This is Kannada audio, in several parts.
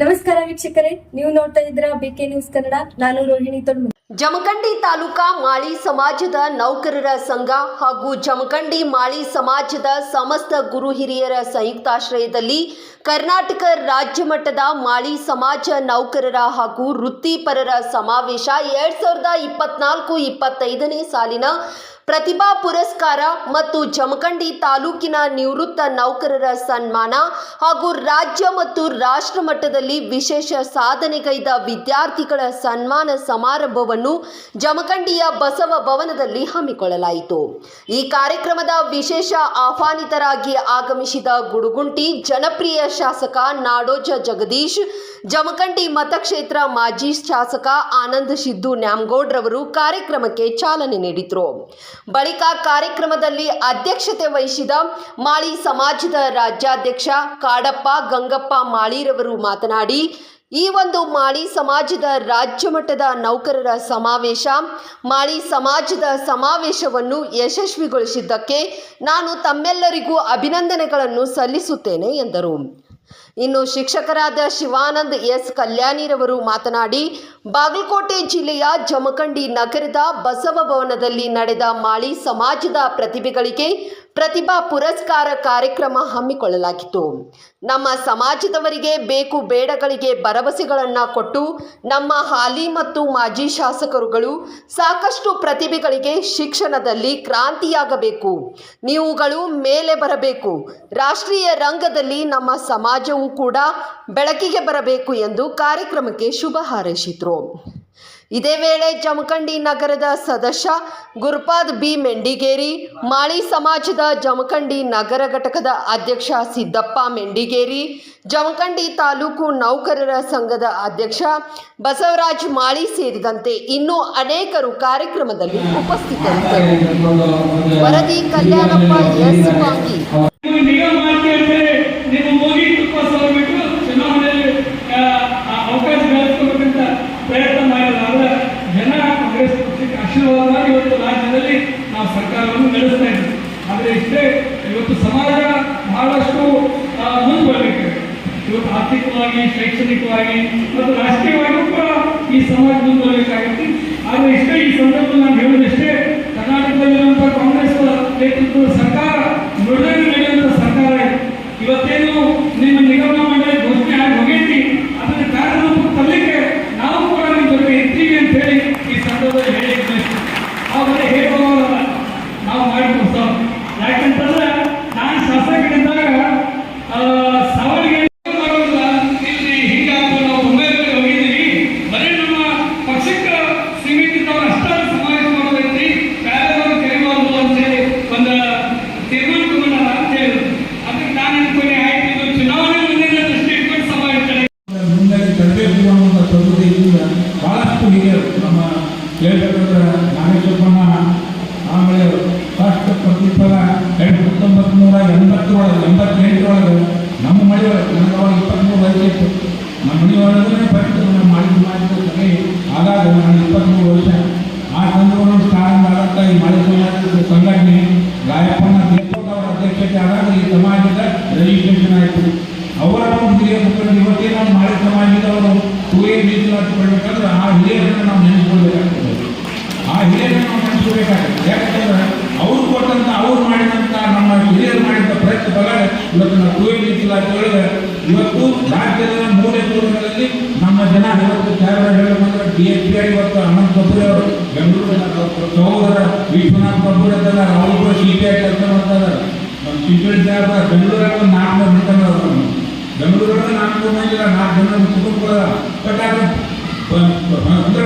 ನಮಸ್ಕಾರ ವೀಕ್ಷಕರೇ, ನೀವು ನೋಡ್ತಾ ಇದ್ದೀರಾ ಬಿಕೆ ನ್ಯೂಸ್ ಕನ್ನಡ. ನಾನು ರೋಹಿಣಿ ತೊಡ್ಮನಿ. ಜಮಖಂಡಿ ತಾಲೂಕಾ ಮಾಳಿ ಸಮಾಜದ ನೌಕರರ ಸಂಘ ಹಾಗೂ ಜಮಖಂಡಿ ಮಾಳಿ ಸಮಾಜದ ಸಮಸ್ತ ಗುರು ಹಿರಿಯರ ಸಂಯುಕ್ತಾಶ್ರಯದಲ್ಲಿ ಕರ್ನಾಟಕ ರಾಜ್ಯ ಮಟ್ಟದ ಮಾಳಿ ಸಮಾಜ ನೌಕರರ ಹಾಗೂ ವೃತ್ತಿಪರರ ಸಮಾವೇಶ 2024-25ನೇ ಸಾಲಿನ ಪ್ರತಿಭಾ ಪುರಸ್ಕಾರ ಮತ್ತು ಜಮಖಂಡಿ ತಾಲೂಕಿನ ನಿವೃತ್ತ ನೌಕರರ ಸನ್ಮಾನ ಹಾಗೂ ರಾಜ್ಯ ಮತ್ತು ರಾಷ್ಟ್ರ ಮಟ್ಟದಲ್ಲಿ ವಿಶೇಷ ಸಾಧನೆಗೈದ ವಿದ್ಯಾರ್ಥಿಗಳ ಸನ್ಮಾನ ಸಮಾರಂಭವನ್ನು ಜಮಖಂಡಿಯ ಬಸವ ಭವನದಲ್ಲಿ ಹಮ್ಮಿಕೊಳ್ಳಲಾಯಿತು. ಈ ಕಾರ್ಯಕ್ರಮದ ವಿಶೇಷ ಆಹ್ವಾನಿತರಾಗಿ ಆಗಮಿಸಿದ ಗುಡುಗುಂಟಿ ಜನಪ್ರಿಯ ಶಾಸಕ ನಾಡೋಜ ಜಗದೀಶ್, ಜಮಖಂಡಿ ಮತಕ್ಷೇತ್ರ ಮಾಜಿ ಶಾಸಕ ಆನಂದ್ ಸಿದ್ದು ನ್ಯಾಮಗೌಡ್ರವರು ಕಾರ್ಯಕ್ರಮಕ್ಕೆ ಚಾಲನೆ ನೀಡಿದರು. ಬಳಿಕ ಕಾರ್ಯಕ್ರಮದಲ್ಲಿ ಅಧ್ಯಕ್ಷತೆ ವಹಿಸಿದ ಮಾಳಿ ಸಮಾಜದ ರಾಜ್ಯಾಧ್ಯಕ್ಷ ಕಾಡಪ್ಪ ಗಂಗಪ್ಪ ಮಾಳಿರವರು ಮಾತನಾಡಿ, ಈ ಒಂದು ಮಾಳಿ ಸಮಾಜದ ರಾಜ್ಯ ಮಟ್ಟದ ನೌಕರರ ಸಮಾವೇಶ, ಮಾಳಿ ಸಮಾಜದ ಸಮಾವೇಶವನ್ನು ಯಶಸ್ವಿಗೊಳಿಸಿದ್ದಕ್ಕೆ ನಾನು ತಮ್ಮೆಲ್ಲರಿಗೂ ಅಭಿನಂದನೆಗಳನ್ನು ಸಲ್ಲಿಸುತ್ತೇನೆ ಎಂದರು. ಇನ್ನು ಶಿಕ್ಷಕರಾದ ಶಿವಾನಂದ್ ಎಸ್ ಕಲ್ಯಾಣಿರವರು ಮಾತನಾಡಿ, ಬಾಗಲಕೋಟೆ ಜಿಲ್ಲೆಯ ಜಮಖಂಡಿ ನಗರದ ಬಸವ ಭವನದಲ್ಲಿ ನಡೆದ ಮಾಳಿ ಸಮಾಜದ ಪ್ರತಿಭೆಗಳಿಗೆ ಪ್ರತಿಭಾ ಪುರಸ್ಕಾರ ಕಾರ್ಯಕ್ರಮ ಹಮ್ಮಿಕೊಳ್ಳಲಾಗಿತ್ತು. ನಮ್ಮ ಸಮಾಜದವರಿಗೆ ಬೇಕು ಬೇಡಗಳಿಗೆ ಭರವಸೆಗಳನ್ನು ಕೊಟ್ಟು ನಮ್ಮ ಹಾಲಿ ಮತ್ತು ಮಾಜಿ ಶಾಸಕರುಗಳು ಸಾಕಷ್ಟು ಪ್ರತಿಭೆಗಳಿಗೆ ಶಿಕ್ಷಣದಲ್ಲಿ ಕ್ರಾಂತಿಯಾಗಬೇಕು, ನೀವುಗಳು ಮೇಲೆ ಬರಬೇಕು, ರಾಷ್ಟ್ರೀಯ ರಂಗದಲ್ಲಿ ನಮ್ಮ ಸಮಾಜವು ಕೂಡ ಬೆಳಕಿಗೆ ಬರಬೇಕು ಎಂದು ಕಾರ್ಯಕ್ರಮಕ್ಕೆ ಶುಭ ಹಾರೈಸಿದರು. ಇದೇ ವೇಳೆ ಜಮಖಂಡಿ ನಗರದ ಸದಸ್ಯ ಗುರುಪಾದ್ ಬಿ ಮೆಂಡಿಗೇರಿ, ಮಾಳಿ ಸಮಾಜದ ಜಮಖಂಡಿ ನಗರ ಘಟಕದ ಅಧ್ಯಕ್ಷ ಸಿದ್ದಪ್ಪ ಮೆಂಡಿಗೇರಿ, ಜಮಖಂಡಿ ತಾಲೂಕು ನೌಕರರ ಸಂಘದ ಅಧ್ಯಕ್ಷ ಬಸವರಾಜ್ ಮಾಳಿ ಸೇರಿದಂತೆ ಇನ್ನೂ ಅನೇಕರು ಕಾರ್ಯಕ್ರಮದಲ್ಲಿ ಉಪಸ್ಥಿತರಿದ್ದರು. ವರದಿ ಕಲ್ಯಾಣಪ್ಪ ಎಸ್ ವಾಂಗಿ. ಪ್ರಯತ್ನ ಮಾಡಿದಾಗ ಜನ ಕಾಂಗ್ರೆಸ್ ಪಕ್ಷಕ್ಕೆ ಆಶೀರ್ವಾದವಾಗಿ ಇವತ್ತು ರಾಜ್ಯದಲ್ಲಿ ನಾವು ಸರ್ಕಾರವನ್ನು ನಡೆಸ್ತಾ ಇದ್ದೀವಿ. ಆದರೆ ಇಷ್ಟೇ ಇವತ್ತು ಸಮಾಜ ಬಹಳಷ್ಟು ಮುಂದುವರಬೇಕು. ಇವತ್ತು ಆರ್ಥಿಕವಾಗಿ, ಶೈಕ್ಷಣಿಕವಾಗಿ ಮತ್ತು ರಾಜಕೀಯವಾಗಿಯೂ ಕೂಡ ಈ ಸಮಾಜ ಮುಂದುವರಬೇಕಾಗುತ್ತೆ. ಆದರೆ ಇಷ್ಟೇ ಈ ಸಂದರ್ಭದಲ್ಲಿ ನಾನು ಹೇಳೋದಿಷ್ಟೇ, ಕರ್ನಾಟಕದಲ್ಲಿರುವಂಥ ಕಾಂಗ್ರೆಸ್ ನೇತೃತ್ವದ ಸರ್ಕಾರ ನುಡಿದಂತೆ ನಡೆಯುವಂಥ ಸರ್ಕಾರ ಇದೆ. ಇವತ್ತೇನು ನಿಮ್ಮ ನಿಗಮ ಮಂಡಳಿ ಘೋಷಣೆ ಆಗಿ ಹೋಗೈತಿ, ಅದನ್ನು ಕಾರ್ಯರೂಪಕ್ಕೆ ತರಲಿಕ್ಕೆ ನಾವು ಕೂಡ ನಿಮ್ಮ ಜೊತೆ ಇರ್ತೀವಿ ಅಂತ ಹೇಳಿ ಈ ಸಂದರ್ಭದಲ್ಲಿ ಹೇಳಿ ಆದರೆ ಹೇಳುವವರಲ್ಲ, ನಾವು ಮಾಡಿಕೊಡ್ತಾ. ಯಾಕಂತಂದ್ರೆ ನಾನು ಶಾಸಕರಿದ್ದಾಗ ಸವಾಲಿಗೆ ಮಾಡೋದಿಲ್ಲ, ಇಲ್ಲಿ ಹೀಗಾಗ್ತದೆ, ನಾವು ಮುಂಬೈನಲ್ಲಿ ಹೋಗಿದ್ದೀವಿ, ಬರೀ ನಮ್ಮ ಪಕ್ಷಕ್ಕೆ ಸೀಮಿತದವರು ಅಷ್ಟಾರು ಸಮಾವೇಶ ಮಾಡೋದೈತಿ, ಬೇರೆದವರು ಕರಿಬಾರ್ದು ಅಂತೇಳಿ ಒಂದು ತೀರ್ಮಾನ ತಗೊಂಡಲ್ಲ ಅಂತ ಹೇಳಿದ್ರು. ಅದಕ್ಕೆ ನಾನು ಅನ್ಕೊಂಡೆ, ಆಯ್ತು ಇದು ಚುನಾವಣೆ ಮುಂದಿನ ದೃಷ್ಟಿ ಇಟ್ಕೊಂಡು ಸಮಾವೇಶ ಮುಂದೆ ತರಬೇಕು ಅನ್ನುವಂಥ ಪ್ರವೃತ್ತಿಯಿಂದ ಭಾಳಷ್ಟು ಹಿರಿಯರು ನಮ್ಮ ಹೇಳ್ಬೇಕಂದ್ರೆ ನಾಗೇಶ್ವರಮ್ಮ, ಆಮೇಲೆ ಫಸ್ಟ್ ಪ್ರತಿಫಲ 1988 ನಮ್ಮ ಮನೆಯೊಳಗೆ, ನನಗೆ ಅವಾಗ 23 ವಯಸ್ಸಿತ್ತು. ನಮ್ಮ ಮನೆಯೊಳಗೇ ಫಸ್ಟ್ ನಮ್ಮ ಮಾಡಿದ ಸಭೆ ಆದಾಗ ನನಗೆ 23 ವರ್ಷ. ಆ ಸಂದರ್ಭವನ್ನು ಸ್ಟಾರ್ಟ್ ಆದಂಥ ಈ ಮಾಳಿ ಸಮಾಜದ ಸಂಘಟನೆ ರಾಯಪ್ಪನ ದೀಪಕ್ ಅವರ ಅಧ್ಯಕ್ಷತೆ ಆದಾಗ ಈ ಸಮಾಜದ ರಿಜಿಸ್ಟ್ರೇಷನ್ ಆಯಿತು. ಅವರ ಹಿರಿಯ ಮುಖಂಡ ಇವತ್ತೇ ನಾವು ಮಾಳಿ ಸಮಾಜದವರು 2A ಮೀಸಲಾತಿ ಪಡಬೇಕಂದ್ರೆ ಆ ಹಿರಿಯರನ್ನು ನಾವು ನೆನೆಸ್ಕೊಳ್ಬೇಕಾಗ್ತದೆ. ಆ ಹಿರಿಯರನ್ನು ನಾವು ನೆನೆಸ್ಕೋಬೇಕಾಗ್ತದೆ. ಯಾಕಂದ್ರೆ ಅವರು ಕೊಟ್ಟಂತ, ಅವ್ರು ಮಾಡಿದಂಥ, ನಮ್ಮ ಹಿರಿಯರು ಮಾಡಿದ ಪ್ರಯತ್ನ ಪ್ರಕಾರ ಇವತ್ತು ನಾವು 2A ಮೀಸಲಾತಿ ಒಳಗೆ ಇವತ್ತು ರಾಜ್ಯದ ಮೂಲೆ ಮೂಲೆಗಳಲ್ಲಿ ನಮ್ಮ ಜನ ಇವತ್ತು ಚಾರ ಹೇಳಬೇಕಂದ್ರೆ DSPI ಇವತ್ತು ಅನಂತ್ ಕಪೂರ್ ಅವರು ಬೆಂಗಳೂರಿನ ಸಹೋದರ ವಿಶ್ವನಾಥ್ ಕಪೂರ್ ಇದ್ದಾರೆ, ಅವರು ಕೂಡ CPI ಕೆಲಸ ಮಾಡ್ತಾ ಇದ್ದಾರೆ. ನಮ್ಮ ಶಿಕ್ಷಣ ಸಾಹೇಬ ಬೆಂಗಳೂರಾಗ ಒಂದು 400 ನಿಂತವರು, ಬೆಂಗಳೂರಾಗ 400 ಮಂದಿ 4 ಜನ ಕುಟುಂಬ ಅಂದ್ರೆ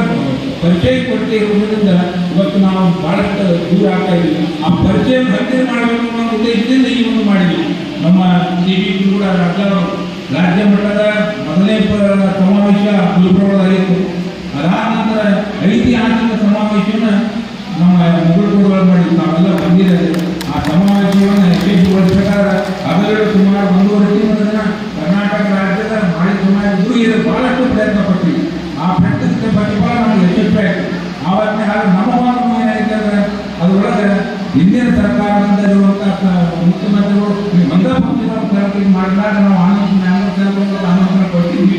ಪರಿಚಯ ಕೊರತೆ ಇರುವುದರಿಂದ ಇವತ್ತು ನಾವು ಬಹಳಷ್ಟು ದೂರ ಆಗ್ತಾ ಇದ್ದೀವಿ. ಆ ಪರಿಚಯ ಹತ್ತಿರ ಮಾಡಬೇಕು ಅನ್ನೋ ಉದ್ದೇಶದಿಂದ ಈ ಒಂದು ಮಾಡಿದ್ವಿ. ನಮ್ಮ CBP ಕೂಡ ರಾಜ್ಯ ಮಟ್ಟದ ಮೊದಲನೇ ಸಮಾವೇಶ ಗುಲ್ಬರ್ಗದಾಗಿತ್ತು. ಅದಾದ ನಂತರ ಐತಿಹಾಸಿಕ ಸಮಾವೇಶವನ್ನು ನಮ್ಮ ಮುಗುಳ್ಕೋಡುಗಳು ಮಾಡಿದ್ವಿ. ನಾವೆಲ್ಲ ಬಂದಿದ್ದಾರೆ. ಆ ಸಮಾವೇಶವನ್ನು ಯಶಸ್ವಿಗೊಳಿಸಬೇಕಾದ್ರೆ ಅವೆರಡು ಸುಮಾರು 1.5 ಜನ ಕರ್ನಾಟಕ ರಾಜ್ಯದ ಮಾಳಿ ಸಮಾಜಗಳು ಇದು ಬಹಳಷ್ಟು ಪ್ರಯತ್ನ ಪಡ್ತೀವಿ. ಆ ಪ್ರಯತ್ನದ ಪ್ರತಿಫಲ ನಮಗೆ ಯಶಸ್ವಿ ಆಯಿತು. ಆವತ್ತೇ ಆಗ ನಮ್ಮ ಏನಾಯ್ತಂದ್ರೆ ಅದರೊಳಗೆ ಹಿಂದಿನ ಸರ್ಕಾರದಿಂದ ಇರುವಂಥ ಮುಖ್ಯಮಂತ್ರಿಗಳು ಒಂದೇ ಪಕ್ಷದ ಮಾಡಿದಾಗ ನಾವು ಆನಂದ ಕೊಡ್ತೀವಿ.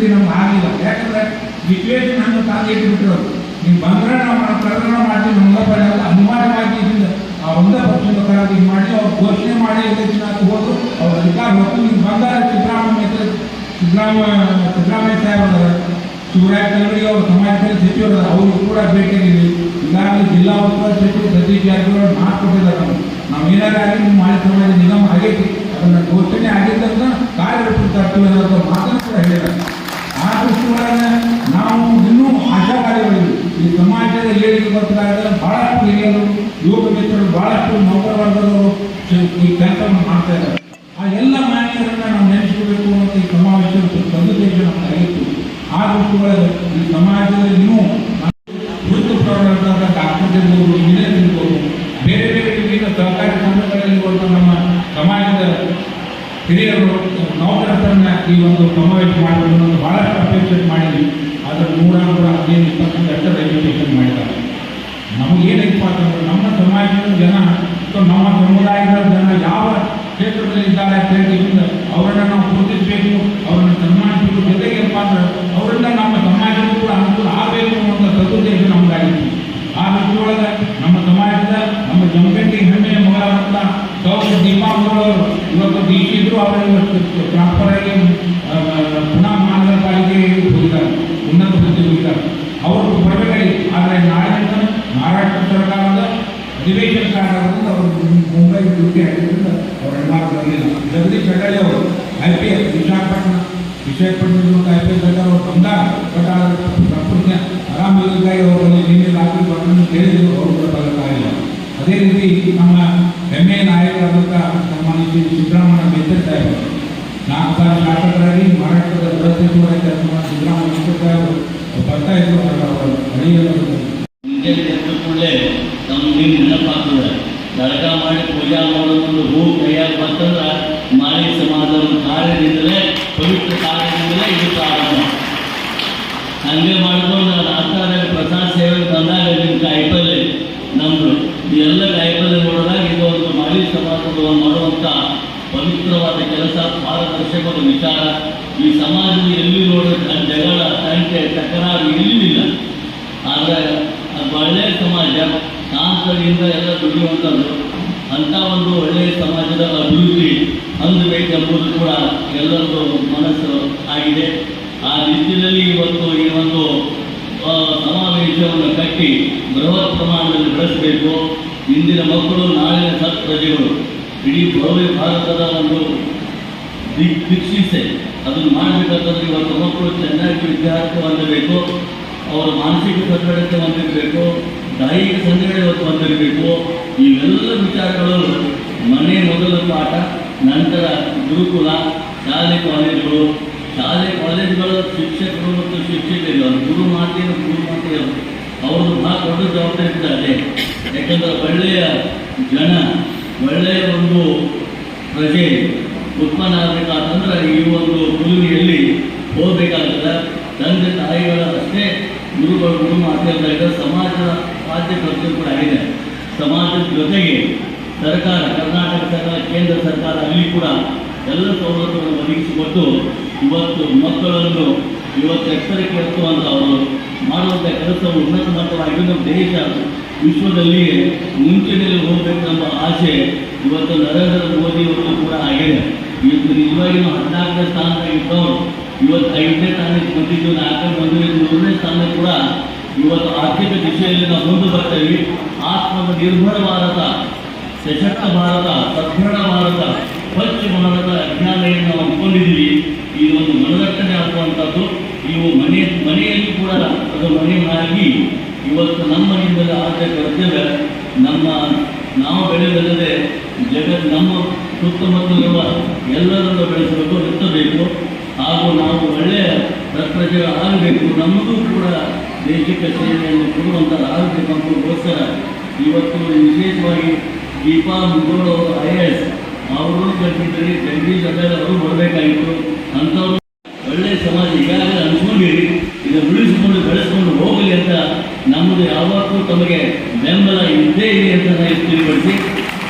ಪರಿಸ್ಥಿತಿ ನಮ್ಗೆ ಆಗಿಲ್ಲ. ಯಾಕಂದ್ರೆ ಸಿಚುವೇಶನ್ ಹಂಗೆ ತಾಂಗೆ ಇಟ್ಬಿಟ್ರು. ನೀವು ಬಂದ್ರೆ ನಾವು ಕರ್ನಾಟಕ ಮಾಡ್ತೀವಿ ನಮ್ಮಪ್ಪ ಅನಿವಾರ್ಯವಾಗಿ ಇದರಿಂದ ಆ ಒಂದೇ ಪಕ್ಷದ ಕರಾದಿ ಮಾಡಿ ಅವ್ರು ಘೋಷಣೆ ಮಾಡಿ ಎಲೆಕ್ಷನ್ ಹಾಕಿ ಹೋದ್ರು. ಅವ್ರ ಅಧಿಕಾರ ಹೊತ್ತು ನೀವು ಬಂದಾಗ ಸಿದ್ದರಾಮಯ್ಯ ಸಾಹೇಬರ ಶಿವರಾಜ್ ಕನ್ನಡಿಗೆ ಅವರು ಸಮಾಜದಲ್ಲಿ ಸಚಿವರು ಅವರು ಕೂಡ ಭೇಟಿಯಾಗಿದ್ವಿ. ಈಗಾಗಲೇ ಜಿಲ್ಲಾ ಉಸ್ತುವಾರಿ ಸಚಿವರು ಸತೀಶ್ ಜಾರಕಿಹೊಳಿ ಮಾತುಕೊಟ್ಟಿದ್ದಾರೆ. ನಾವು ಏನಾಗಿ ನಿಮ್ಮ ಮಾಳಿ ಸಮಾಜ ನಿಗಮ ಆಗೈತಿ ಅದನ್ನು ಘೋಷಣೆ ಆಗಿದ್ದಂತ ಕಾರ್ಯರೂಪಕ್ಕೆ ತರ್ತೀವಿ ಅನ್ನೋದು ಮಾತನ್ನು ಕೂಡ ಹೇಳಿದ್ದಾರೆ. ಆ ದೃಷ್ಟಿಯೊಳಗೆ ನಾವು ಇನ್ನೂ ಆಶಾವಾದಿಗಳಿದ್ವಿ. ಈ ಸಮಾಜದ ಏಳಿಗೆ ಗೊತ್ತಾಗದ ಬಹಳಷ್ಟು ಹಿರಿಯರು ಯುವಕ ಮಿತ್ರರು ಬಹಳಷ್ಟು ನೌಕರ ವರ್ಗದವರು ಈ ಕೆಲಸವನ್ನು ಮಾಡ್ತಾ ಇದ್ದಾರೆ. ಆ ಎಲ್ಲ ಮಾಹಿತಿಗಳನ್ನ ನಾವು ನೆನೆಸ್ಕೋಬೇಕು ಅಂತ ಈ ಸಮಾವೇಶದ ಸದುದ್ದೇಶ ನಮ್ಗೆ ಆಗಿತ್ತು. ಆ ದೃಷ್ಟಿಯೊಳಗೆ ಈ ಸಮಾಜದಲ್ಲಿ ಇನ್ನೂ ವೃತ್ತಿಪರರಾದ ಡಾಕ್ಟರ್ ಇರ್ಬೋದು, ಇಂಜಿನಿಯರ್ ಇರ್ಬೋದು, ಬೇರೆ ಬೇರೆ ವಿವಿಧ ಸಹಕಾರಿ ಸಂಘಗಳಲ್ಲಿರುವಂಥ ನಮ್ಮ ಸಮಾಜದ ಹಿರಿಯರು ನೌಕರರನ್ನ ಈ ಒಂದು ಸಮಾವೇಶ ಮಾಡಬೇಕು ಅನ್ನೋದು ಬಹಳಷ್ಟು ಅಪೇಕ್ಷೆ ಮಾಡಿದ್ವಿ. ಆದರೆ 115 ರಿಜಿಸ್ಟ್ರೇಷನ್ ಮಾಡಿದ್ದಾರೆ. ನಮಗೇನೈತಪ್ಪ ಅಂತಂದ್ರೆ ನಮ್ಮ ಸಮಾಜದ ಜನ ಅಥವಾ ನಮ್ಮ ಸಮುದಾಯದ ಜನ ಯಾವ ಕ್ಷೇತ್ರದಲ್ಲಿ ಇದ್ದಾರೆ ಅಂತ ಹೇಳಿದ್ರಿಂದ ಅವರನ್ನು ನಾವು ಗುರುತಿಸಬೇಕು, ಅವರನ್ನು ಸನ್ಮಾನಿಸಬೇಕು. ಜೊತೆಗೆ ಏನಪ್ಪ ಅಂದ್ರೆ ಅವರಿಂದ ನಮ್ಮ ಸಮಾಜಕ್ಕೂ ಕೂಡ ಅನುಕೂಲ ಆಗಬೇಕು ಅನ್ನುವಂಥ ಸದುದ್ದೇಶ ನಮಗಾಗಿತ್ತು. ಆ ದೃಷ್ಟಿಯೊಳಗೆ ನಮ್ಮ ಸಮಾಜದ ನಮ್ಮ ಜಮಖಂಡಿ ಹೆಮ್ಮೆಯ ಮಗಳಾದಂಥ ಸೌರ ದೀಪಾವಳಿಯವರು ಇವತ್ತು ಡಿ ಸಿ ಇದ್ರು. ಅವರು ಇವತ್ತು ಟ್ರಾನ್ಸ್ಫರ್ ಆಗಿ ಪುನಃ ಮಹಾನಗರ ಪಾಲಿಕೆಗೆ ಹೋಗಿದ್ದಾರೆ, ಉನ್ನತ ಹುದ್ದೆಗೆ ಹೋಗಿದ್ದಾರೆ. ಅವರು ಬರಬೇಕಾಗಿ ಆದರೆ ನಾಳೆ ಮಹಾರಾಷ್ಟ್ರ ಸರ್ಕಾರದ ಅಧಿವೇಶನ ಕಾರಣದಿಂದ ಅವರು ಮುಂಬೈ ಡ್ಯೂಟಿ ಆಗಿದ್ದರಿಂದ ಅವರು ಹೆಣ್ಣಾಗಲಿಲ್ಲ. ಜಗದೀಶ್ ಶೆಟ್ಟಳ್ಳಿ ಅವರು IPS ವಿಶಾಖಪಟ್ಟಣದಿಂದ IPS ಅವರು ಬಂದಾಗ ಬಟ್ ಪ್ರಕೃತಿಯ ಆರಾಮಿಗಾಗಿ ಅವರಲ್ಲಿ ನಿನ್ನೆ ರಾತ್ರಿ ಬಂದು ಕೇಳಿದ್ರು, ಅವರು ಕೂಡ ಬರಬೇಕಾಗಿಲ್ಲ. ಅದೇ ರೀತಿ ನಮ್ಮ ಹೆಮ್ಮೆಯ ನಾಯಕರಾದಂಥ ಸನ್ಮಾನ್ಯ ಸಿದ್ದರಾಮಯ್ಯ ಮೆಚ್ಚರ್ ಸಾಹೇಬರು 4 ಬಾರಿ ಶಾಸಕರಾಗಿ ಮಹಾರಾಷ್ಟ್ರದ ಗೃಹ ಸಚಿವರಾಗಿ ಸಿದ್ದರಾಮಯ್ಯ ಮೆಚ್ಚರ್ ಸಾಹೇಬರು ಬರ್ತಾ ಇದ್ರು. ಅವರ ಕೂಡಲೇ ನಮ್ಗೆ ನೆನಪಾಗ್ತದೆ. ದರ್ಗಾ ಮಾಡಿ ಪೂಜಾ ಮಾಡೋದೊಂದು ಹೂ ಕೈಯಾಗಿ ಬಂತಂದ್ರೆ ಮಾಳಿ ಸಮಾಜದ ಕಾರ್ಯದಿಂದಲೇ, ಪವಿತ್ರ ಕಾರ್ಯದಿಂದಲೇ ಇದು ಪ್ರಾರಂಭ. ಹಂಗೆ ಮಾಡಿಕೊಂಡು ರಾಷ್ಟ್ರದಾಗ ಪ್ರಸಾದ ಸೇವೆ ಬಂದಾಗ ನಿಮ್ಮ ಕಾಯಿಪಲ್ಲೆ ನಮ್ಮದು ಎಲ್ಲ ಕಾಯಿಪಲ್ಲೆ ನೋಡಿದಾಗ ಇದು ಒಂದು ಮಾಳಿ ಸಮಾಜದ ಮಾಡುವಂಥ ಪವಿತ್ರವಾದ ಕೆಲಸ, ಪಾರದರ್ಶಕವಾದ ವಿಚಾರ. ಈ ಸಮಾಜದಲ್ಲಿ ಎಲ್ಲಿ ನೋಡಿದ್ರೆ ಜಗಳ, ಸಂಖ್ಯೆ, ತಕರಾರು ಎಲ್ಲಿಲ್ಲ. ಆದರೆ ಅದು ಒಳ್ಳೆಯ ಸಮಾಜ, ಶಾಂತದಿಂದ ಎಲ್ಲ ದುಡಿಯುವಂಥದ್ದು. ಅಂಥ ಒಂದು ಒಳ್ಳೆಯ ಸಮಾಜದ ಅಭಿವೃದ್ಧಿ ಹೊಂದಬೇಕೆಂಬುದು ಕೂಡ ಎಲ್ಲರದ್ದು ಮನಸ್ಸು ಆಗಿದೆ. ಆ ನಿಟ್ಟಿನಲ್ಲಿ ಇವತ್ತು ಈ ಒಂದು ಸಮಾವೇಶವನ್ನು ಕಟ್ಟಿ ಬೃಹತ್ ಪ್ರಮಾಣದಲ್ಲಿ ಬೆಳೆಸಬೇಕು. ಇಂದಿನ ಮಕ್ಕಳು ನಾಳಿನ ಸತ್ ಪ್ರಜೆಗಳು. ಇಡೀ ಭವ್ಯ ಭಾರತದ ಒಂದು ದಿಕ್ಸೂಚಿ ಅದನ್ನು ಮಾಡಬೇಕಂತಂದ್ರೆ ಇವತ್ತು ಮಕ್ಕಳು ಚೆನ್ನಾಗಿ ವಿದ್ಯಾರ್ಥಿ ಹೊಂದಬೇಕು, ಅವರ ಮಾನಸಿಕ ಸದೃಢತೆ ಹೊಂದಿರಬೇಕು, ದೈಹಿಕ ಸಂಘಟನೆ ಹೊಂದಿರಬೇಕು. ಇವೆಲ್ಲ ವಿಚಾರಗಳು ಮನೆ ಮೊದಲ ಪಾಠ, ನಂತರ ಗುರುಕುಲ, ಶಾಲೆ ಕಾಲೇಜುಗಳು ಶಿಕ್ಷಕರು ಮತ್ತು ಶಿಕ್ಷಕರು ಗುರು ಮಾತೆಯರು ಅವ್ರದ್ದು ಭಾಳ ದೊಡ್ಡ ಜವಾಬ್ದಾರಿ ಇದ್ದಾರೆ. ಯಾಕಂದರೆ ಒಳ್ಳೆಯ ಜನ, ಒಳ್ಳೆಯ ಒಂದು ಪ್ರಜೆ ಉತ್ಪನ್ನ ಆಗಬೇಕಾತಂದ್ರೆ ಈ ಒಂದು ಕುಲುಮೆಯಲ್ಲಿ ಹೋಗಬೇಕಾಗ್ತದೆ. ತಂದೆ ತಾಯಿಗಳ ಅಷ್ಟೇ ಗುರುಗಳು ಗುರು ಮಾತಾಡಿದಾಗ ಸಮಾಜದ ಬಾಧ್ಯ ಕರ್ತವ್ಯ ಕೂಡ ಆಗಿದೆ. ಸಮಾಜದ ಜೊತೆಗೆ ಸರ್ಕಾರ, ಕರ್ನಾಟಕ ಸರ್ಕಾರ, ಕೇಂದ್ರ ಸರ್ಕಾರ ಅಲ್ಲಿ ಕೂಡ ಎಲ್ಲ ಸವಲತ್ತುಗಳನ್ನು ಒದಗಿಸಿಕೊಟ್ಟು ಇವತ್ತು ಮಕ್ಕಳನ್ನು ಇವತ್ತು ಎತ್ತರಕ್ಕೆ ಎತ್ತುವಂಥ ಅವರು ಮಾಡುವಂಥ ಕೆಲಸವು ಉನ್ನತ ಮಟ್ಟವಾಗಿ ನಮ್ಮ ದೇಶ ವಿಶ್ವದಲ್ಲಿ ಮುಂಚೂಣಿಯಲ್ಲಿ ಹೋಗಬೇಕೆಂಬ ಆಸೆ ಇವತ್ತು ನರೇಂದ್ರ ಮೋದಿಯವರು ಕೂಡ ಆಗಿದೆ. ಇವತ್ತು ನಿಜವಾಗಿ ನಾವು 14ನೇ ಸ್ಥಾನದಾಗಿದ್ದವರು ಇವತ್ತು 5ನೇ ಸ್ಥಾನಕ್ಕೆ ಬಂದಿದ್ದು, 4ನೇ ಬಂದಿದ್ದು, 3ನೇ ಸ್ಥಾನ ಕೂಡ ಇವತ್ತು ಆರ್ಥಿಕ ದಿಶೆಯಲ್ಲಿ ನಾವು ಮುಂದೆ ಬರ್ತೇವೆ. ಆತ್ಮನಿರ್ಭರ ಭಾರತ, ಸಶಕ್ತ ಭಾರತ, ಸದೃಢ ಭಾರತ, ಸ್ವಚ್ಛ ಭಾರತ ಅಭಿಯಾನವನ್ನು ನಾವು ಹಮ್ಮಿಕೊಂಡಿದ್ದೀವಿ. ಈ ಒಂದು ಮನದಟ್ಟಣೆ ಆಗುವಂಥದ್ದು ಇವು ಮನೆಯಲ್ಲಿ ಕೂಡ ಅದು ಮನೆಯಾಗಿ ಇವತ್ತು ನಮ್ಮ ಮನೆಯಿಂದಲೇ ಆದ್ಯ ಕರ್ತವ್ಯ. ನಾವು ಬೆಳೆಯಲ್ಲದೆ ನಮ್ಮ ಸುತ್ತಮುತ್ತಲಿರುವ ಎಲ್ಲರನ್ನು ಬೆಳೆಸಬೇಕು, ಎತ್ತಬೇಕು. ಹಾಗೂ ನಾವು ಒಳ್ಳೆಯ ಪ್ರಜೆಗಳಾಗಬೇಕು. ನಮಗೂ ಕೂಡ ದೇಶಕ್ಕೆ ಸೇವೆಯನ್ನು ಕೊಡುವಂಥದ್ದಾಗಬೇಕು ಅನ್ನೋದಕ್ಕೋಸ್ಕರ ಇವತ್ತು ವಿಶೇಷವಾಗಿ ದೀಪಾ ಮುಗೋಳು IAS ಅವರು ಕಲ್ತಿದ್ರಿ, ಜಗದೀಶ್ ಶೆಟ್ಟಳ್ಳಿ ಅವರು ಬರಬೇಕಾಗಿತ್ತು. ಅಂಥವ್ರು ಒಳ್ಳೆಯ ಸಮಾಜ ಈಗಾಗಲೇ ಅನ್ಸ್ಕೊಂಡಿರಿ, ಇದನ್ನು ಉಳಿಸಿಕೊಂಡು ಬೆಳೆಸ್ಕೊಂಡು ಹೋಗಲಿ ಅಂತ ನಮ್ಮದು ಯಾವತ್ತೂ ತಮಗೆ ಬೆಂಬಲ ಇದ್ದೇ ಇದೆ ಅಂತ ನಾನು ತಿಳಿಪಡಿಸಿ,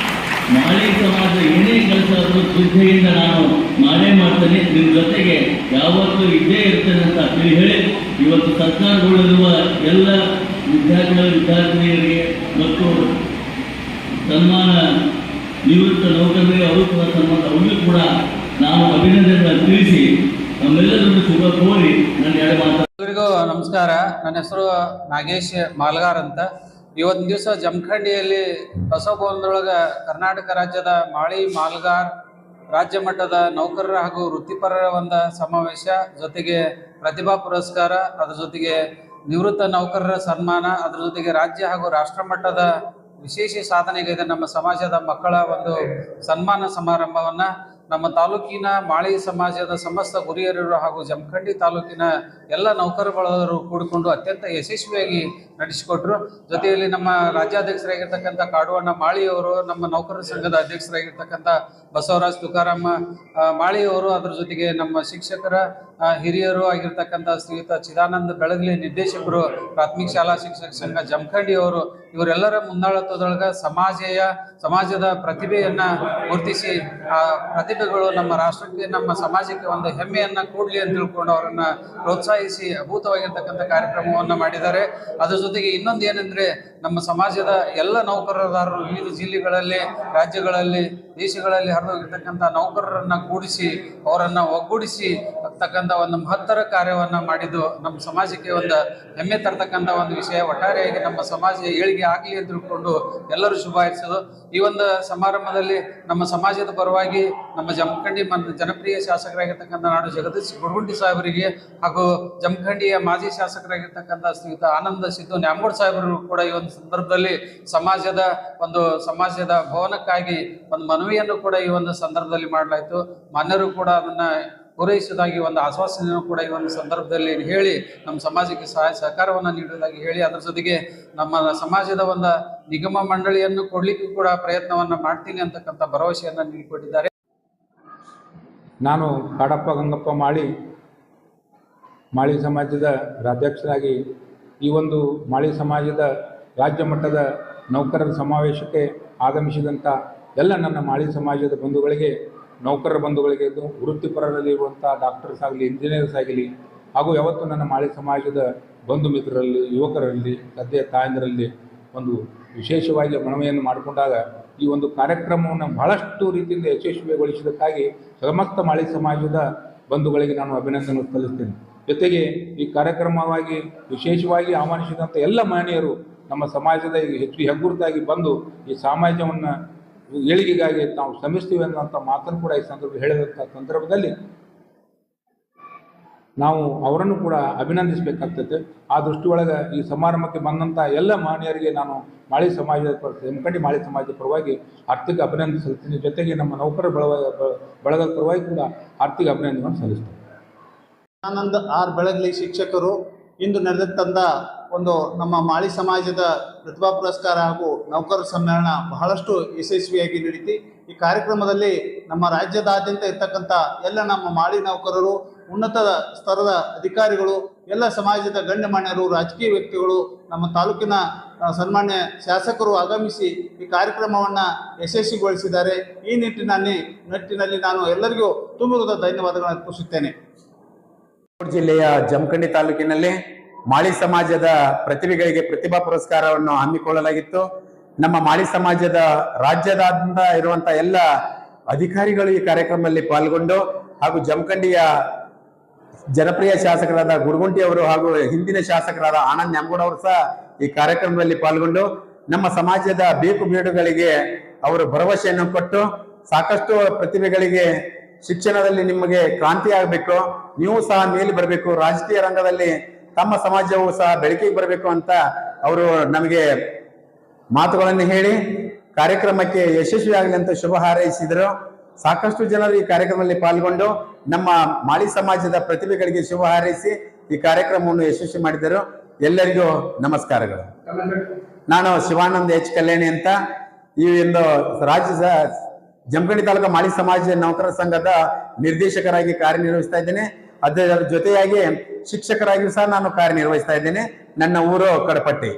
ಮಾಳಿ ಸಮಾಜ ಏನೇ ಕೆಲಸ ಆದರೂ ಶ್ರದ್ಧೆಯಿಂದ ನಾನು ಮಾಡೇ ಮಾಡ್ತೇನೆ, ನಿಮ್ಮ ಜೊತೆಗೆ ಯಾವತ್ತೂ ಇದ್ದೇ ಇರ್ತೇನೆ ಅಂತ ತಿಳಿ ಹೇಳಿ, ಇವತ್ತು ಸರ್ಕಾರಗಳಿರುವ ಎಲ್ಲ ವಿದ್ಯಾರ್ಥಿನಿಯರಿಗೆ ಮತ್ತು ಸನ್ಮಾನ ನಿವೃತ್ತ ನೌಕರರಿಗೆ ಅವರು ಕೂಡ ಸನ್ಮಾನ, ಅವ್ರಿಗೂ ಕೂಡ ನಾನು ಅಭಿನಂದನೆಗಳನ್ನು ತಿಳಿಸಿ ನಮ್ಮೆಲ್ಲರಿಗೂ ಶುಭ ಕೋರಿ ನನ್ನ ಎರಡು ಮಾತು. ಎಲ್ಲರಿಗೂ ನಮಸ್ಕಾರ. ನನ್ನ ಹೆಸರು ನಾಗೇಶ್ ಮಾಲ್ಗಾರ್ ಅಂತ. ಇವತ್ತಿನ ದಿವಸ ಜಮಖಂಡಿಯಲ್ಲಿ ಬಸವಭವನದೊಳಗೆ ಕರ್ನಾಟಕ ರಾಜ್ಯದ ಮಾಳಿ ಮಾಲ್ಗಾರ್ ರಾಜ್ಯ ಮಟ್ಟದ ನೌಕರರ ಹಾಗೂ ವೃತ್ತಿಪರರ ಒಂದು ಸಮಾವೇಶ, ಜೊತೆಗೆ ಪ್ರತಿಭಾ ಪುರಸ್ಕಾರ, ಅದರ ಜೊತೆಗೆ ನಿವೃತ್ತ ನೌಕರರ ಸನ್ಮಾನ, ಅದರ ಜೊತೆಗೆ ರಾಜ್ಯ ಹಾಗೂ ರಾಷ್ಟ್ರ ಮಟ್ಟದ ವಿಶೇಷ ಸಾಧನೆಗೈದ ನಮ್ಮ ಸಮಾಜದ ಮಕ್ಕಳ ಒಂದು ಸನ್ಮಾನ ಸಮಾರಂಭವನ್ನು ನಮ್ಮ ತಾಲೂಕಿನ ಮಾಳಿ ಸಮಾಜದ ಸಮಸ್ತ ಗುರಿಯರು ಹಾಗೂ ಜಮಖಂಡಿ ತಾಲೂಕಿನ ಎಲ್ಲ ನೌಕರರು ಕೂಡಿಕೊಂಡು ಅತ್ಯಂತ ಯಶಸ್ವಿಯಾಗಿ ನಡೆಸಿಕೊಟ್ರು. ಜೊತೆಯಲ್ಲಿ ನಮ್ಮ ರಾಜ್ಯಾಧ್ಯಕ್ಷರಾಗಿರ್ತಕ್ಕಂಥ ಕಾಡುವಣ್ಣ ಮಾಳಿಯವರು, ನಮ್ಮ ನೌಕರರ ಸಂಘದ ಅಧ್ಯಕ್ಷರಾಗಿರ್ತಕ್ಕಂಥ ಬಸವರಾಜ್ ತುಕಾರಾಮ ಮಾಳಿಯವರು, ಅದರ ಜೊತೆಗೆ ನಮ್ಮ ಶಿಕ್ಷಕರ ಹಿರಿಯರು ಆಗಿರ್ತಕ್ಕಂಥ ಶ್ರೀಯುತ ಚಿದಾನಂದ ಬೆಳಗಲಿ ನಿರ್ದೇಶಕರು, ಪ್ರಾಥಮಿಕ ಶಾಲಾ ಶಿಕ್ಷಕ ಸಂಘ ಜಮಖಂಡಿಯವರು, ಇವರೆಲ್ಲರ ಮುಂದಾಳತ್ವದೊಳಗೆ ಸಮಾಜದ ಪ್ರತಿಭೆಯನ್ನು ಗುರುತಿಸಿ ಆ ಪ್ರತಿಭೆಗಳು ನಮ್ಮ ರಾಷ್ಟ್ರಕ್ಕೆ, ನಮ್ಮ ಸಮಾಜಕ್ಕೆ ಒಂದು ಹೆಮ್ಮೆಯನ್ನು ಕೂಡಲಿ ಅಂತ ತಿಳ್ಕೊಂಡು ಅವರನ್ನು ಪ್ರೋತ್ಸಾಹಿಸಿ ಅದ್ಭುತವಾಗಿರ್ತಕ್ಕಂಥ ಕಾರ್ಯಕ್ರಮವನ್ನು ಮಾಡಿದ್ದಾರೆ. ಅದರ ಜೊತೆಗೆ ಇನ್ನೊಂದು ಏನಂದರೆ, ನಮ್ಮ ಸಮಾಜದ ಎಲ್ಲ ನೌಕರದಾರರು ವಿವಿಧ ಜಿಲ್ಲೆಗಳಲ್ಲಿ, ರಾಜ್ಯಗಳಲ್ಲಿ, ದೇಶಗಳಲ್ಲಿ ಹರಿದೋಗಿರ್ತಕ್ಕಂಥ ನೌಕರರನ್ನು ಕೂಡಿಸಿ ಅವರನ್ನು ಒಗ್ಗೂಡಿಸಿ ಆಗ್ತಕ್ಕಂಥ ಒಂದು ಮಹತ್ತರ ಕಾರ್ಯವನ್ನು ಮಾಡಿದ್ದು ನಮ್ಮ ಸಮಾಜಕ್ಕೆ ಒಂದು ಹೆಮ್ಮೆ ತರ್ತಕ್ಕಂಥ ಒಂದು ವಿಷಯ. ಒಟ್ಟಾರೆಯಾಗಿ ನಮ್ಮ ಸಮಾಜ ಏಳಿಗೆ ಆಗಲಿ ಅಂತ ತಿಳ್ಕೊಂಡು ಎಲ್ಲರೂ ಶುಭಾಯಿಸೋದು. ಈ ಒಂದು ಸಮಾರಂಭದಲ್ಲಿ ನಮ್ಮ ಸಮಾಜದ ಪರವಾಗಿ ನಮ್ಮ ಜಮಖಂಡಿ ಜನಪ್ರಿಯ ಶಾಸಕರಾಗಿರ್ತಕ್ಕಂಥ ನಾಡು ಜಗದೀಶ್ ಗುರುಗುಂಟಿ ಸಾಹೇಬರಿಗೆ ಹಾಗೂ ಜಮಖಂಡಿಯ ಮಾಜಿ ಶಾಸಕರಾಗಿರ್ತಕ್ಕಂಥ ಶ್ರೀಯುತ ಆನಂದ ಸಿದ್ದು ನ್ಯಾಮಗೌಡ ಸಾಹೇಬರು ಕೂಡ ಈ ಒಂದು ಸಂದರ್ಭದಲ್ಲಿ ಸಮಾಜದ ಭವನಕ್ಕಾಗಿ ಒಂದು ಮನವಿಯನ್ನು ಕೂಡ ಈ ಒಂದು ಸಂದರ್ಭದಲ್ಲಿ ಮಾಡಲಾಯಿತು. ಮಾನ್ಯರು ಕೂಡ ಅದನ್ನ ಪೂರೈಸುವುದಾಗಿ ಒಂದು ಆಶ್ವಾಸನೆಯನ್ನು ಕೂಡ ಈ ಒಂದು ಸಂದರ್ಭದಲ್ಲಿ ಹೇಳಿ ನಮ್ಮ ಸಮಾಜಕ್ಕೆ ಸಹಾಯ ಸಹಕಾರವನ್ನು ನೀಡುವುದಾಗಿ ಹೇಳಿ, ಅದರ ಜೊತೆಗೆ ನಮ್ಮ ಸಮಾಜದ ಒಂದು ನಿಗಮ ಮಂಡಳಿಯನ್ನು ಕೊಡ್ಲಿಕ್ಕೂ ಕೂಡ ಪ್ರಯತ್ನವನ್ನು ಮಾಡ್ತೀನಿ ಅಂತಕ್ಕಂಥ ಭರವಸೆಯನ್ನು ನೀಡಿಕೊಟ್ಟಿದ್ದಾರೆ. ನಾನು ಕಾಡಪ್ಪ ಗಂಗಪ್ಪ ಮಾಳಿ ಸಮಾಜದ ರಾಜ್ಯಾಧ್ಯಕ್ಷರಾಗಿ ಈ ಒಂದು ಮಾಳಿ ಸಮಾಜದ ರಾಜ್ಯ ಮಟ್ಟದ ನೌಕರರ ಸಮಾವೇಶಕ್ಕೆ ಆಗಮಿಸಿದಂಥ ಎಲ್ಲ ನನ್ನ ಮಾಳಿ ಸಮಾಜದ ಬಂಧುಗಳಿಗೆ, ನೌಕರರ ಬಂಧುಗಳಿಗೆ, ವೃತ್ತಿಪರರಲ್ಲಿರುವಂಥ ಡಾಕ್ಟರ್ಸ್ ಆಗಲಿ, ಇಂಜಿನಿಯರ್ಸ್ ಆಗಲಿ, ಹಾಗೂ ಯಾವತ್ತು ನನ್ನ ಮಾಳಿ ಸಮಾಜದ ಬಂಧು ಮಿತ್ರರಲ್ಲಿ, ಯುವಕರಲ್ಲಿ, ತಂದೆಯ ತಾಯಂದಿರಲ್ಲಿ ಒಂದು ವಿಶೇಷವಾಗಿ ಮನವಿಯನ್ನು ಮಾಡಿಕೊಂಡಾಗ ಈ ಒಂದು ಕಾರ್ಯಕ್ರಮವನ್ನು ಬಹಳಷ್ಟು ರೀತಿಯಿಂದ ಯಶಸ್ವಿಗೊಳಿಸಿದ್ದಕ್ಕಾಗಿ ಸಮಸ್ತ ಮಾಳಿ ಸಮಾಜದ ಬಂಧುಗಳಿಗೆ ನಾನು ಅಭಿನಂದನೆ ಸಲ್ಲಿಸ್ತೇನೆ. ಜೊತೆಗೆ ಈ ಕಾರ್ಯಕ್ರಮವಾಗಿ ವಿಶೇಷವಾಗಿ ಆಹ್ವಾನಿಸಿದಂಥ ಎಲ್ಲ ಮಹನೀಯರು ನಮ್ಮ ಸಮಾಜದ ಹೆಚ್ಚು ಹೆಗ್ಗುರುತಾಗಿ ಬಂದು ಈ ಸಮಾಜವನ್ನು ಏಳಿಗೆಗಾಗಿ ನಾವು ಶ್ರಮಿಸ್ತೀವಿ ಅನ್ನೋಂಥ ಮಾತನ್ನು ಕೂಡ ಈ ಹೇಳಿದಂಥ ಸಂದರ್ಭದಲ್ಲಿ ನಾವು ಅವರನ್ನು ಕೂಡ ಅಭಿನಂದಿಸಬೇಕಾಗ್ತದೆ. ಆ ದೃಷ್ಟಿಯೊಳಗೆ ಈ ಸಮಾರಂಭಕ್ಕೆ ಬಂದಂಥ ಎಲ್ಲ ಮಹನೀಯರಿಗೆ ನಾನು ಮಾಳಿ ಸಮಾಜದ ಜಮಖಂಡಿ ಮಾಳಿ ಸಮಾಜದ ಪರವಾಗಿ ಆರ್ಥಿಕ ಅಭಿನಂದನೆ ಸಲ್ಲಿಸ್ತೀನಿ. ಜೊತೆಗೆ ನಮ್ಮ ನೌಕರರ ಬಳಗದ ಪರವಾಗಿ ಕೂಡ ಆರ್ಥಿಕ ಅಭಿನಂದನೆಯನ್ನು ಸಲ್ಲಿಸ್ತೀನಿ. ಆನಂದ್ ಆರ್ ಬೆಳಗಲಿ ಶಿಕ್ಷಕರು ಇಂದು ನಡೆದಂಥ ಒಂದು ನಮ್ಮ ಮಾಳಿ ಸಮಾಜದ ಪ್ರತಿಭಾ ಪುರಸ್ಕಾರ ಹಾಗೂ ನೌಕರರ ಸಮ್ಮೇಳನ ಬಹಳಷ್ಟು ಯಶಸ್ವಿಯಾಗಿ ನಡೀತಿ. ಈ ಕಾರ್ಯಕ್ರಮದಲ್ಲಿ ನಮ್ಮ ರಾಜ್ಯದಾದ್ಯಂತ ಇರ್ತಕ್ಕಂಥ ಎಲ್ಲ ನಮ್ಮ ಮಾಳಿ ನೌಕರರು, ಉನ್ನತ ಸ್ತರದ ಅಧಿಕಾರಿಗಳು, ಎಲ್ಲ ಸಮಾಜದ ಗಣ್ಯಮಾನ್ಯರು, ರಾಜಕೀಯ ವ್ಯಕ್ತಿಗಳು, ನಮ್ಮ ತಾಲೂಕಿನ ಸನ್ಮಾನ್ಯ ಶಾಸಕರು ಆಗಮಿಸಿ ಈ ಕಾರ್ಯಕ್ರಮವನ್ನು ಯಶಸ್ವಿಗೊಳಿಸಿದ್ದಾರೆ. ಈ ನಿಟ್ಟಿನಲ್ಲಿ ನಾನು ಎಲ್ಲರಿಗೂ ತುಂಬುವುದ ಧನ್ಯವಾದಗಳನ್ನು ಅರ್ಪಿಸುತ್ತೇನೆ. ಜಿಲ್ಲೆಯ ಜಮಖಂಡಿ ತಾಲೂಕಿನಲ್ಲಿ ಮಾಳಿ ಸಮಾಜದ ಪ್ರತಿಭೆಗಳಿಗೆ ಪ್ರತಿಭಾ ಪುರಸ್ಕಾರವನ್ನು ಹಮ್ಮಿಕೊಳ್ಳಲಾಗಿತ್ತು. ನಮ್ಮ ಮಾಳಿ ಸಮಾಜದ ರಾಜ್ಯದಾದ್ಯಂತ ಇರುವಂತಹ ಎಲ್ಲ ಅಧಿಕಾರಿಗಳು ಈ ಕಾರ್ಯಕ್ರಮದಲ್ಲಿ ಪಾಲ್ಗೊಂಡು, ಹಾಗೂ ಜಮಖಂಡಿಯ ಜನಪ್ರಿಯ ಶಾಸಕರಾದ ಗುರುಗುಂಟಿ ಅವರು ಹಾಗೂ ಹಿಂದಿನ ಶಾಸಕರಾದ ಆನಂದ್ ನ್ಯಾಮಗೌಡ ಅವರು ಸಹ ಈ ಕಾರ್ಯಕ್ರಮದಲ್ಲಿ ಪಾಲ್ಗೊಂಡು ನಮ್ಮ ಸಮಾಜದ ಬೇಕು ಬೇಡುಗಳಿಗೆ ಅವರು ಭರವಸೆಯನ್ನು ಕೊಟ್ಟು, ಸಾಕಷ್ಟು ಪ್ರತಿಭೆಗಳಿಗೆ ಶಿಕ್ಷಣದಲ್ಲಿ ನಿಮಗೆ ಕ್ರಾಂತಿ ಆಗಬೇಕು, ನೀವು ಸಹ ಮೇಲೆ ಬರಬೇಕು, ರಾಜಕೀಯ ರಂಗದಲ್ಲಿ ತಮ್ಮ ಸಮಾಜವು ಸಹ ಬೆಳಕಿಗೆ ಬರಬೇಕು ಅಂತ ಅವರು ನಮಗೆ ಮಾತುಗಳನ್ನು ಹೇಳಿ ಕಾರ್ಯಕ್ರಮಕ್ಕೆ ಯಶಸ್ವಿ ಆಗಲಿ ಅಂತ ಶುಭ ಹಾರೈಸಿದರು. ಸಾಕಷ್ಟು ಜನರು ಈ ಕಾರ್ಯಕ್ರಮದಲ್ಲಿ ಪಾಲ್ಗೊಂಡು ನಮ್ಮ ಮಾಳಿ ಸಮಾಜದ ಪ್ರತಿಭೆಗಳಿಗೆ ಶುಭ ಹಾರೈಸಿ ಈ ಕಾರ್ಯಕ್ರಮವನ್ನು ಯಶಸ್ವಿ ಮಾಡಿದರು. ಎಲ್ಲರಿಗೂ ನಮಸ್ಕಾರಗಳು. ನಾನು ಶಿವಾನಂದ ಎಚ್ ಕಲ್ಯಾಣಿ ಅಂತ ಈ ಒಂದು ರಾಜ್ಯ ಜಮಖಂಡಿ ತಾಲೂಕು ಮಾಳಿ ಸಮಾಜ ನೌಕರರ ಸಂಘದ ನಿರ್ದೇಶಕರಾಗಿ ಕಾರ್ಯನಿರ್ವಹಿಸ್ತಾ ಇದ್ದೇನೆ. ಅದರ ಜೊತೆಯಾಗಿ ಶಿಕ್ಷಕರಾಗಿಯೂ ಸಹ ನಾನು ಕಾರ್ಯನಿರ್ವಹಿಸ್ತಾ ಇದ್ದೇನೆ. ನನ್ನ ಊರು ಕಡಪಟ್ಟಿ.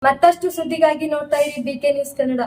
ಮತ್ತಷ್ಟು ಸುದ್ದಿಗಾಗಿ ನೋಡ್ತಾ ಇರಿ BK ನ್ಯೂಸ್ ಕನ್ನಡ.